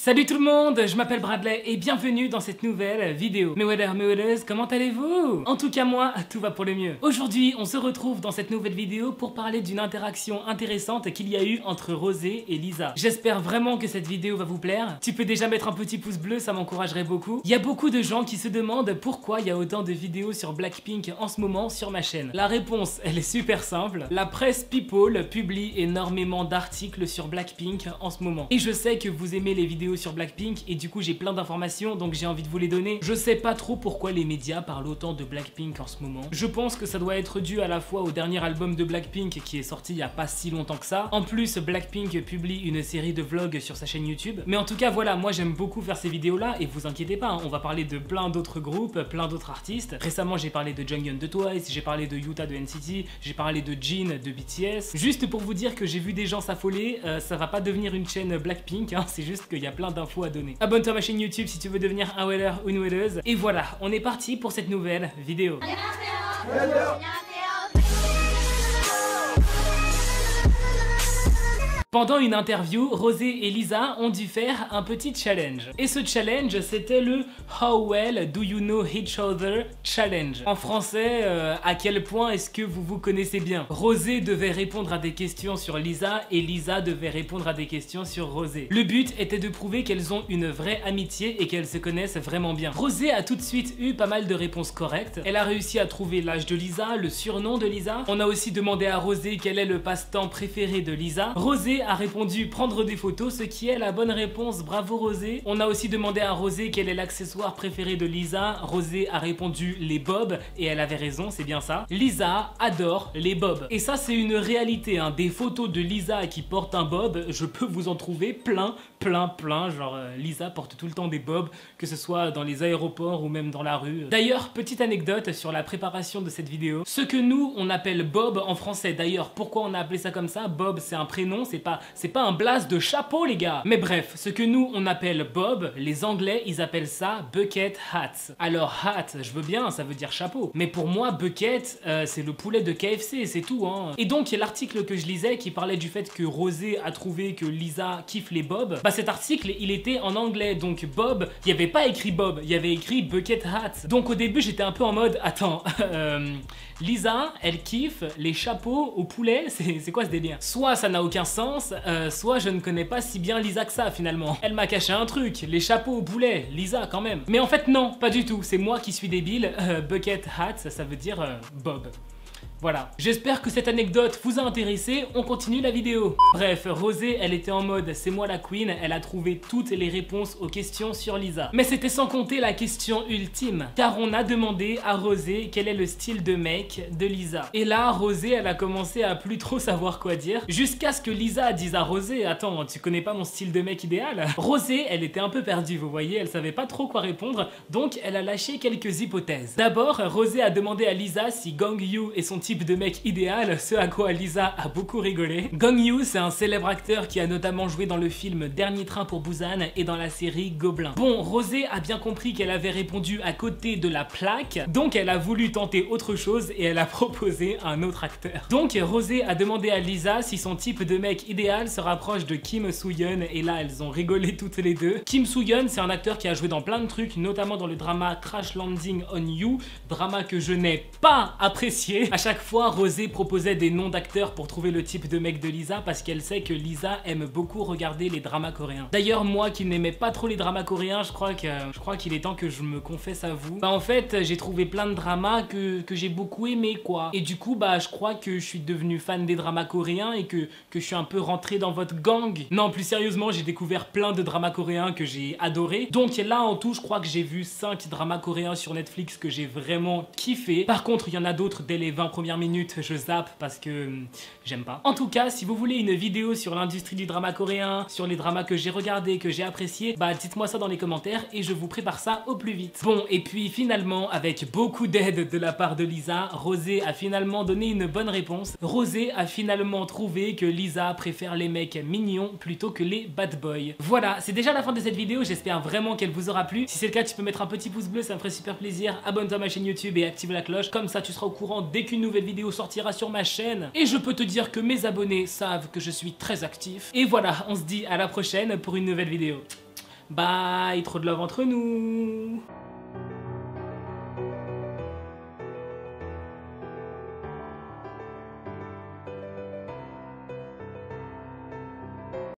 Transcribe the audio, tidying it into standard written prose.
Salut tout le monde, je m'appelle Bradley et bienvenue dans cette nouvelle vidéo. Mes wedders, comment allez-vous? En tout cas moi, tout va pour le mieux. Aujourd'hui, on se retrouve dans cette nouvelle vidéo pour parler d'une interaction intéressante qu'il y a eu entre Rosé et Lisa. J'espère vraiment que cette vidéo va vous plaire. Tu peux déjà mettre un petit pouce bleu, ça m'encouragerait beaucoup. Il y a beaucoup de gens qui se demandent pourquoi il y a autant de vidéos sur Blackpink en ce moment sur ma chaîne. La réponse, elle est super simple. La presse People publie énormément d'articles sur Blackpink en ce moment. Et je sais que vous aimez les vidéos sur Blackpink et du coup j'ai plein d'informations donc j'ai envie de vous les donner. Je sais pas trop pourquoi les médias parlent autant de Blackpink en ce moment. Je pense que ça doit être dû à la fois au dernier album de Blackpink qui est sorti il y a pas si longtemps que ça. En plus Blackpink publie une série de vlogs sur sa chaîne YouTube. Mais en tout cas voilà, moi j'aime beaucoup faire ces vidéos là et vous inquiétez pas, hein, on va parler de plein d'autres groupes, plein d'autres artistes. Récemment j'ai parlé de Jonghyun de Twice, j'ai parlé de Yuta de NCT, j'ai parlé de Jin de BTS. Juste pour vous dire que j'ai vu des gens s'affoler, ça va pas devenir une chaîne Blackpink, hein, c'est juste qu'il y a plein d'infos à donner. Abonne-toi à ma chaîne YouTube si tu veux devenir un weller ou une welleuse. Et voilà, on est parti pour cette nouvelle vidéo. Pendant une interview, Rosé et Lisa ont dû faire un petit challenge. Et ce challenge, c'était le How well do you know each other challenge. En français, à quel point est-ce que vous vous connaissez bien? Rosé devait répondre à des questions sur Lisa et Lisa devait répondre à des questions sur Rosé. Le but était de prouver qu'elles ont une vraie amitié et qu'elles se connaissent vraiment bien. Rosé a tout de suite eu pas mal de réponses correctes. Elle a réussi à trouver l'âge de Lisa, le surnom de Lisa. On a aussi demandé à Rosé quel est le passe-temps préféré de Lisa. Rosé a répondu prendre des photos, ce qui est la bonne réponse, bravo Rosé. On a aussi demandé à Rosé quel est l'accessoire préféré de Lisa. Rosé a répondu les bobs et elle avait raison, c'est bien ça. Lisa adore les bobs. Et ça c'est une réalité, hein. Des photos de Lisa qui porte un bob, je peux vous en trouver plein. Genre Lisa porte tout le temps des bobs, que ce soit dans les aéroports ou même dans la rue. D'ailleurs, petite anecdote sur la préparation de cette vidéo. Ce que nous on appelle bob en français, d'ailleurs pourquoi on a appelé ça comme ça? Bob c'est un prénom, c'est pas un blaze de chapeau les gars. Mais bref, ce que nous on appelle bob, les anglais ils appellent ça bucket hats. Alors hat, je veux bien, ça veut dire chapeau. Mais pour moi bucket, c'est le poulet de KFC, c'est tout hein. Et donc l'article que je lisais qui parlait du fait que Rosé a trouvé que Lisa kiffe les bobs, bah cet article il était en anglais, donc bob, il n'y avait pas écrit bob, il y avait écrit bucket hat. Donc au début j'étais un peu en mode, attends, Lisa elle kiffe les chapeaux au poulet, c'est quoi ce délire? Soit ça n'a aucun sens, soit je ne connais pas si bien Lisa que ça finalement. Elle m'a caché un truc, les chapeaux au poulet, Lisa quand même. Mais en fait non, pas du tout, c'est moi qui suis débile, bucket hat ça veut dire bob. Voilà, j'espère que cette anecdote vous a intéressé, on continue la vidéo. Bref, Rosé, elle était en mode c'est moi la queen, elle a trouvé toutes les réponses aux questions sur Lisa. Mais c'était sans compter la question ultime, car on a demandé à Rosé quel est le style de mec de Lisa. Et là, Rosé, elle a commencé à plus trop savoir quoi dire, jusqu'à ce que Lisa dise à Rosé, attends, tu connais pas mon style de mec idéal? Rosé, elle était un peu perdue, vous voyez, elle savait pas trop quoi répondre, donc elle a lâché quelques hypothèses. D'abord, Rosé a demandé à Lisa si Gongyu est son type de mec idéal, ce à quoi Lisa a beaucoup rigolé. Gongyu, c'est un célèbre acteur qui a notamment joué dans le film Dernier train pour Busan et dans la série Gobelin. Bon, Rosé a bien compris qu'elle avait répondu à côté de la plaque, donc elle a voulu tenter autre chose et elle a proposé un autre acteur. Donc Rosé a demandé à Lisa si son type de mec idéal se rapproche de Kim Soo-hyun et là elles ont rigolé toutes les deux. Kim Soo-hyun, c'est un acteur qui a joué dans plein de trucs, notamment dans le drama Crash Landing on You, drama que je n'ai pas apprécié. À chaque fois, Rosé proposait des noms d'acteurs pour trouver le type de mec de Lisa parce qu'elle sait que Lisa aime beaucoup regarder les dramas coréens. D'ailleurs, moi qui n'aimais pas trop les dramas coréens, je crois qu'il est temps que je me confesse à vous. Bah en fait, j'ai trouvé plein de dramas que j'ai beaucoup aimé quoi. Et du coup, bah je crois que je suis devenu fan des dramas coréens et que je suis un peu rentré dans votre gang. Non, plus sérieusement, j'ai découvert plein de dramas coréens que j'ai adoré. Donc là en tout, je crois que j'ai vu 5 dramas coréens sur Netflix que j'ai vraiment kiffé. Par contre, il y en a d'autres dès les 20 premières minutes, je zappe parce que j'aime pas. En tout cas, si vous voulez une vidéo sur l'industrie du drama coréen, sur les dramas que j'ai regardés, que j'ai appréciés, bah dites-moi ça dans les commentaires et je vous prépare ça au plus vite. Bon, et puis finalement, avec beaucoup d'aide de la part de Lisa, Rosé a finalement donné une bonne réponse. Rosé a finalement trouvé que Lisa préfère les mecs mignons plutôt que les bad boys. Voilà, c'est déjà la fin de cette vidéo, j'espère vraiment qu'elle vous aura plu. Si c'est le cas, tu peux mettre un petit pouce bleu, ça me ferait super plaisir. Abonne-toi à ma chaîne YouTube et active la cloche, comme ça tu seras au courant dès qu'une nouvelle vidéo sortira sur ma chaîne. Et je peux te dire que mes abonnés savent que je suis très actif. Et voilà, on se dit à la prochaine pour une nouvelle vidéo. Bye, trop de love entre nous.